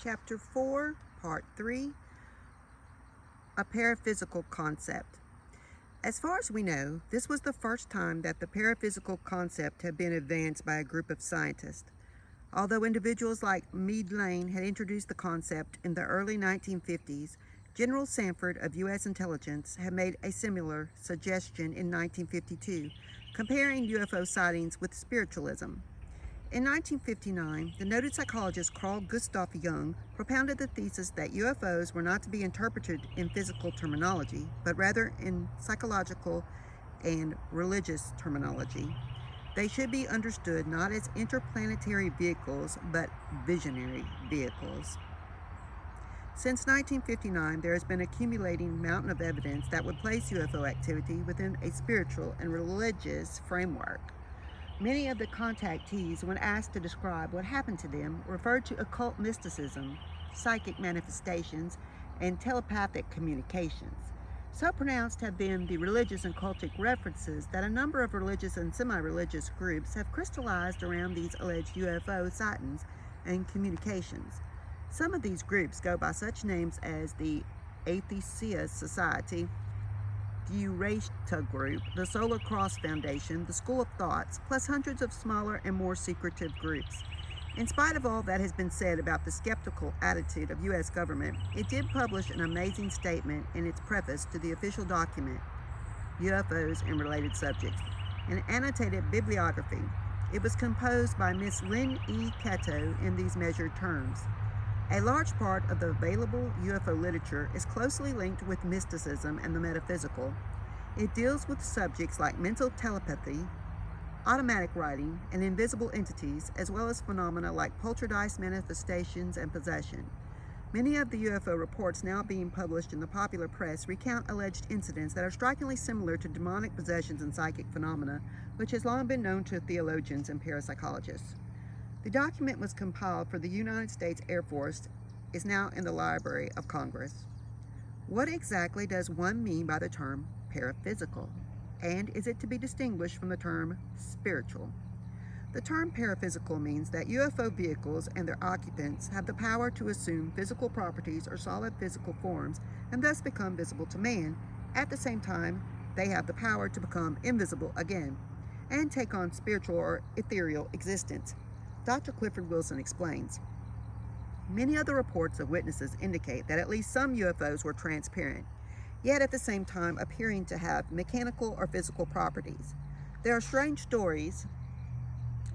Chapter 4, Part 3, A Paraphysical Concept. As far as we know, this was the first time that the paraphysical concept had been advanced by a group of scientists. Although individuals like Meade Lane had introduced the concept in the early 1950s, General Sanford of U.S. Intelligence had made a similar suggestion in 1952, comparing UFO sightings with spiritualism. In 1959, the noted psychologist Carl Gustav Jung propounded the thesis that UFOs were not to be interpreted in physical terminology, but rather in psychological and religious terminology. They should be understood not as interplanetary vehicles, but visionary vehicles. Since 1959, there has been an accumulating mountain of evidence that would place UFO activity within a spiritual and religious framework. Many of the contactees, when asked to describe what happened to them, referred to occult mysticism, psychic manifestations, and telepathic communications. So pronounced have been the religious and cultic references that a number of religious and semi-religious groups have crystallized around these alleged UFO sightings and communications. Some of these groups go by such names as the Atheist Society, the Eureka Group, the Solar Cross Foundation, the School of Thoughts, plus hundreds of smaller and more secretive groups. In spite of all that has been said about the skeptical attitude of U.S. government, it did publish an amazing statement in its preface to the official document, UFOs and Related Subjects, an annotated bibliography. It was composed by Miss Lynn E. Cato in these measured terms. A large part of the available UFO literature is closely linked with mysticism and the metaphysical. It deals with subjects like mental telepathy, automatic writing, and invisible entities, as well as phenomena like poltergeist manifestations and possession. Many of the UFO reports now being published in the popular press recount alleged incidents that are strikingly similar to demonic possessions and psychic phenomena, which has long been known to theologians and parapsychologists. The document was compiled for the United States Air Force, is now in the Library of Congress. What exactly does one mean by the term paraphysical? And is it to be distinguished from the term spiritual? The term paraphysical means that UFO vehicles and their occupants have the power to assume physical properties or solid physical forms and thus become visible to man. At the same time, they have the power to become invisible again and take on spiritual or ethereal existence. Dr. Clifford Wilson explains, many other reports of witnesses indicate that at least some UFOs were transparent, yet at the same time appearing to have mechanical or physical properties. There are strange stories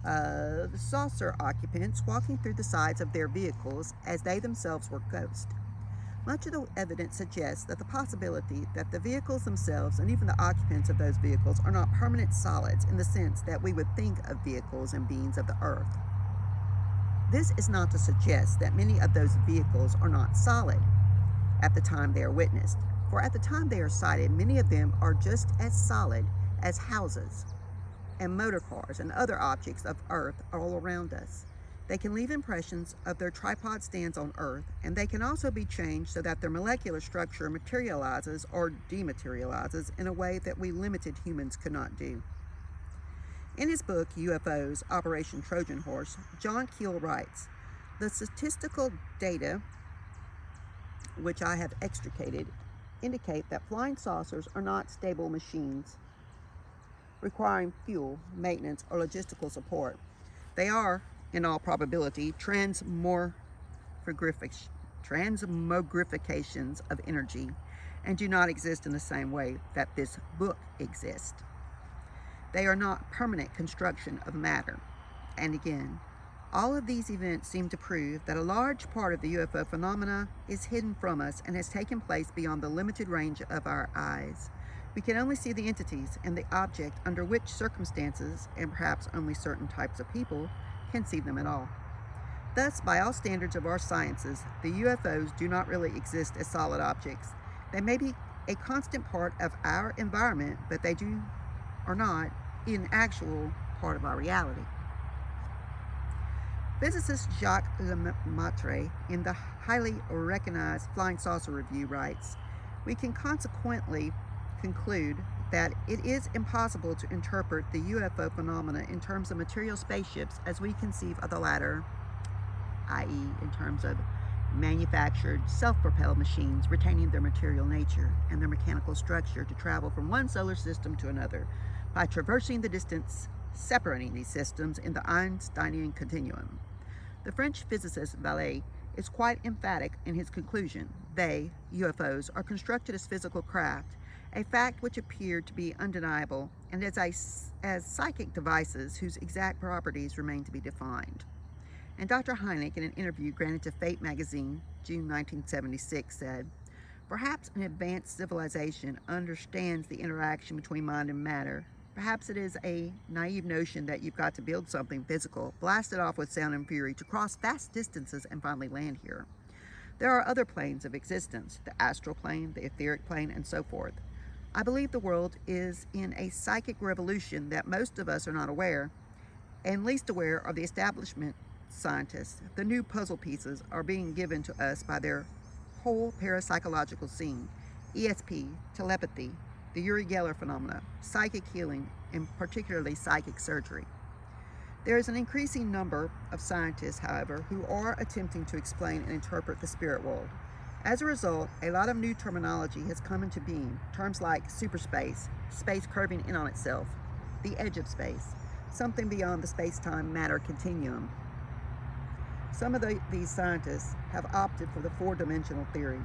of saucer occupants walking through the sides of their vehicles as they themselves were ghosts. Much of the evidence suggests that the possibility that the vehicles themselves and even the occupants of those vehicles are not permanent solids in the sense that we would think of vehicles and beings of the earth. This is not to suggest that many of those vehicles are not solid at the time they are witnessed, for at the time they are sighted, many of them are just as solid as houses and motor cars and other objects of Earth all around us. They can leave impressions of their tripod stands on Earth, and they can also be changed so that their molecular structure materializes or dematerializes in a way that we limited humans could not do. In his book, UFOs, Operation Trojan Horse, John Keel writes, the statistical data which I have extricated indicate that flying saucers are not stable machines requiring fuel, maintenance, or logistical support. They are, in all probability, transmogrifications of energy and do not exist in the same way that this book exists. They are not permanent construction of matter. And again, all of these events seem to prove that a large part of the UFO phenomena is hidden from us and has taken place beyond the limited range of our eyes. We can only see the entities and the object under which circumstances, and perhaps only certain types of people, can see them at all. Thus, by all standards of our sciences, the UFOs do not really exist as solid objects. They may be a constant part of our environment, but they are not an actual part of our reality. Physicist Jacques Lemaitre, in the highly recognized Flying Saucer Review, writes, we can consequently conclude that it is impossible to interpret the UFO phenomena in terms of material spaceships as we conceive of the latter, i.e. in terms of manufactured, self-propelled machines retaining their material nature and their mechanical structure to travel from one solar system to another by traversing the distance separating these systems in the Einsteinian continuum. The French physicist Vallée is quite emphatic in his conclusion. They, UFOs, are constructed as physical craft, a fact which appeared to be undeniable, and as psychic devices whose exact properties remain to be defined. And Dr. Hynek, in an interview granted to Fate magazine, June 1976, said, "Perhaps an advanced civilization understands the interaction between mind and matter. Perhaps it is a naive notion that you've got to build something physical, blast it off with sound and fury to cross vast distances and finally land here. There are other planes of existence, the astral plane, the etheric plane, and so forth. I believe the world is in a psychic revolution that most of us are not aware, and least aware are the establishment scientists. The new puzzle pieces are being given to us by their whole parapsychological scene, ESP, telepathy, the Uri Geller phenomena, psychic healing, and particularly psychic surgery. There is an increasing number of scientists, however, who are attempting to explain and interpret the spirit world. As a result, a lot of new terminology has come into being, terms like superspace, space curving in on itself, the edge of space, something beyond the space-time matter continuum. Some of these scientists have opted for the four-dimensional theory.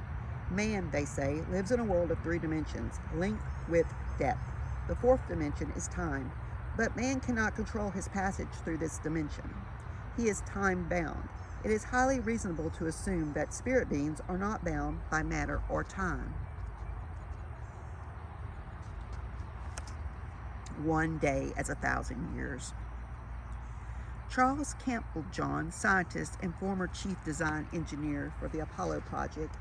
Man, they say, lives in a world of three dimensions, length, width, depth. The fourth dimension is time, but man cannot control his passage through this dimension. He is time-bound. It is highly reasonable to assume that spirit beings are not bound by matter or time. One day as 1,000 years. Charles Campbell-John, scientist and former chief design engineer for the Apollo project,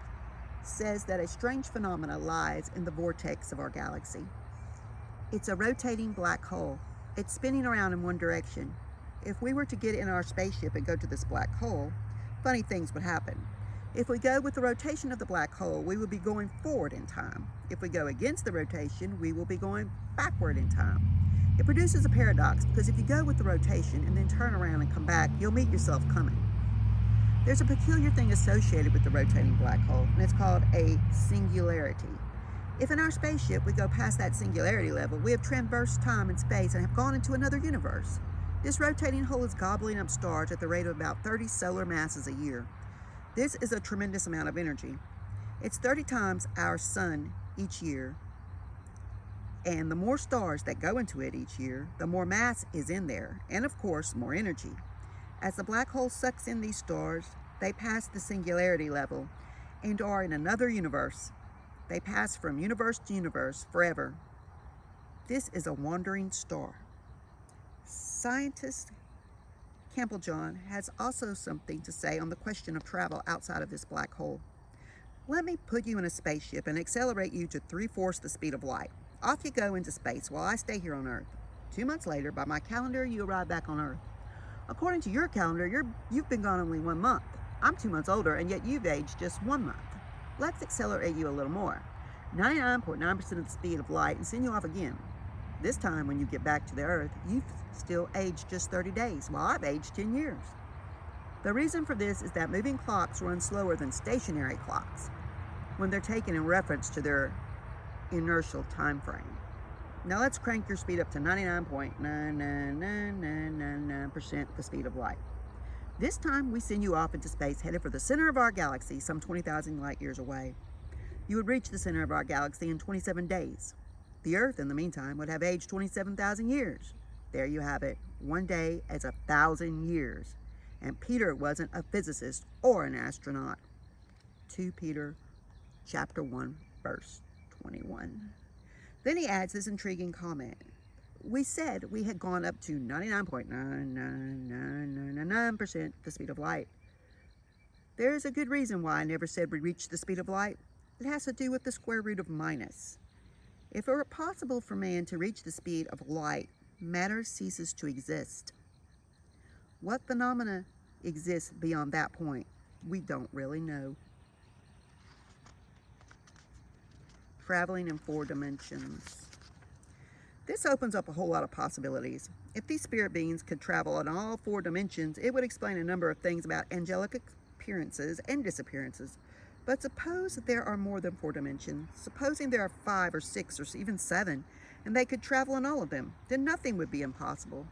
says that a strange phenomena lies in the vortex of our galaxy. It's a rotating black hole. It's spinning around in one direction. If we were to get in our spaceship and go to this black hole, funny things would happen. If we go with the rotation of the black hole, we will be going forward in time. If we go against the rotation, we will be going backward in time. It produces a paradox because if you go with the rotation and then turn around and come back, you'll meet yourself coming. There's a peculiar thing associated with the rotating black hole, and it's called a singularity. If in our spaceship we go past that singularity level, we have traversed time and space and have gone into another universe. This rotating hole is gobbling up stars at the rate of about 30 solar masses a year. This is a tremendous amount of energy. It's 30 times our sun each year. And the more stars that go into it each year, the more mass is in there, and of course, more energy. As the black hole sucks in these stars, they pass the singularity level and are in another universe. They pass from universe to universe forever. This is a wandering star. Scientist Campbell-John has also something to say on the question of travel outside of this black hole. Let me put you in a spaceship and accelerate you to 3/4 the speed of light. Off you go into space while I stay here on Earth. 2 months later, by my calendar, you arrive back on Earth. According to your calendar, you've been gone only 1 month. I'm 2 months older, and yet you've aged just 1 month. Let's accelerate you a little more. 99.9% of the speed of light and send you off again. This time, when you get back to the Earth, you've still aged just 30 days, while I've aged 10 years. The reason for this is that moving clocks run slower than stationary clocks when they're taken in reference to their inertial time frame. Now let's crank your speed up to 99.99999% the speed of light. This time we send you off into space headed for the center of our galaxy some 20,000 light years away. You would reach the center of our galaxy in 27 days. The Earth, in the meantime, would have aged 27,000 years. There you have it, 1 day as 1,000 years. And Peter wasn't a physicist or an astronaut. 2 Peter chapter 1, verse 21. Then he adds this intriguing comment. We said we had gone up to 99.99999% the speed of light. There is a good reason why I never said we reached the speed of light. It has to do with the square root of minus. If it were possible for man to reach the speed of light, matter ceases to exist. What phenomena exists beyond that point, we don't really know. Traveling in 4 dimensions. This opens up a whole lot of possibilities. If these spirit beings could travel in all 4 dimensions, it would explain a number of things about angelic appearances and disappearances. But suppose that there are more than 4 dimensions. Supposing there are 5 or 6 or even 7, and they could travel in all of them, then nothing would be impossible.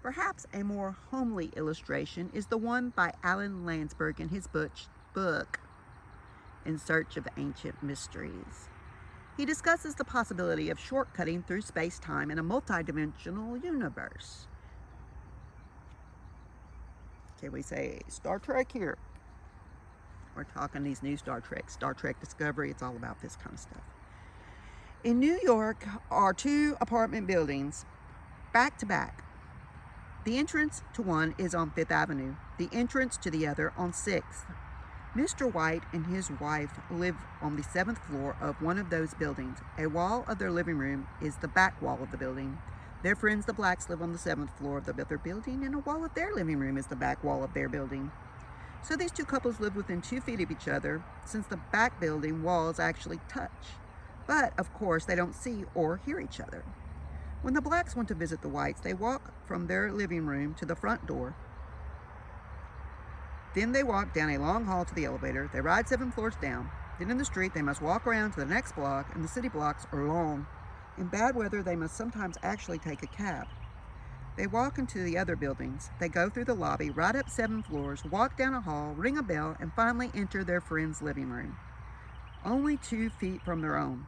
Perhaps a more homely illustration is the one by Alan Landsberg in his book, In Search of Ancient Mysteries. He discusses the possibility of shortcutting through space-time in a multidimensional universe. Okay, we say Star Trek here. We're talking these new Star Trek Discovery. It's all about this kind of stuff. In New York are 2 apartment buildings back to back. The entrance to one is on 5th Avenue, the entrance to the other on 6th. Mr. White and his wife live on the 7th floor of one of those buildings. A wall of their living room is the back wall of the building. Their friends, the Blacks, live on the 7th floor of the other building, and a wall of their living room is the back wall of their building. So these 2 couples live within 2 feet of each other, since the back building walls actually touch. But, of course, they don't see or hear each other. When the Blacks want to visit the Whites, they walk from their living room to the front door. Then they walk down a long hall to the elevator. They ride 7 floors down. Then in the street, they must walk around to the next block, and the city blocks are long. In bad weather, they must sometimes actually take a cab. They walk into the other buildings. They go through the lobby, ride up 7 floors, walk down a hall, ring a bell, and finally enter their friend's living room. Only 2 feet from their own.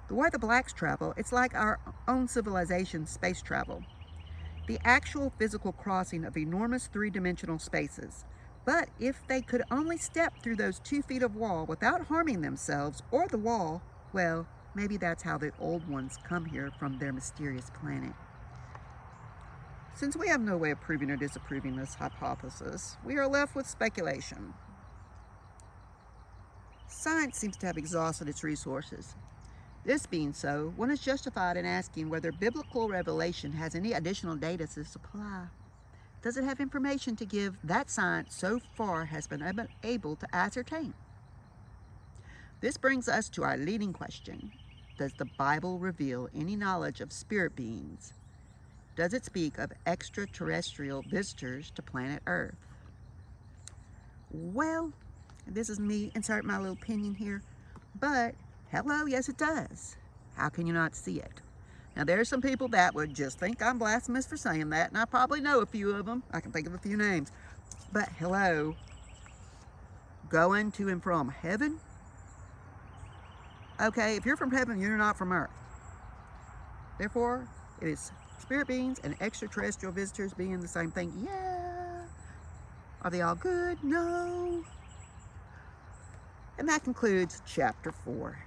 The way the Blacks travel, it's like our own civilization's space travel. The actual physical crossing of enormous 3-dimensional spaces. But if they could only step through those 2 feet of wall without harming themselves or the wall, well, maybe that's how the old ones come here from their mysterious planet. Since we have no way of proving or disapproving this hypothesis, we are left with speculation. Science seems to have exhausted its resources. This being so, one is justified in asking whether biblical revelation has any additional data to supply. Does it have information to give that science so far has been able to ascertain? This brings us to our leading question. Does the Bible reveal any knowledge of spirit beings? Does it speak of extraterrestrial visitors to planet Earth? Well, this is me inserting my little opinion here, but hello, yes it does. How can you not see it? Now there are some people that would just think I'm blasphemous for saying that, and I probably know a few of them. I can think of a few names. But hello, going to and from heaven? Okay, if you're from heaven, you're not from Earth. Therefore, it is spirit beings and extraterrestrial visitors being the same thing. Yeah. Are they all good? No. And that concludes chapter 4.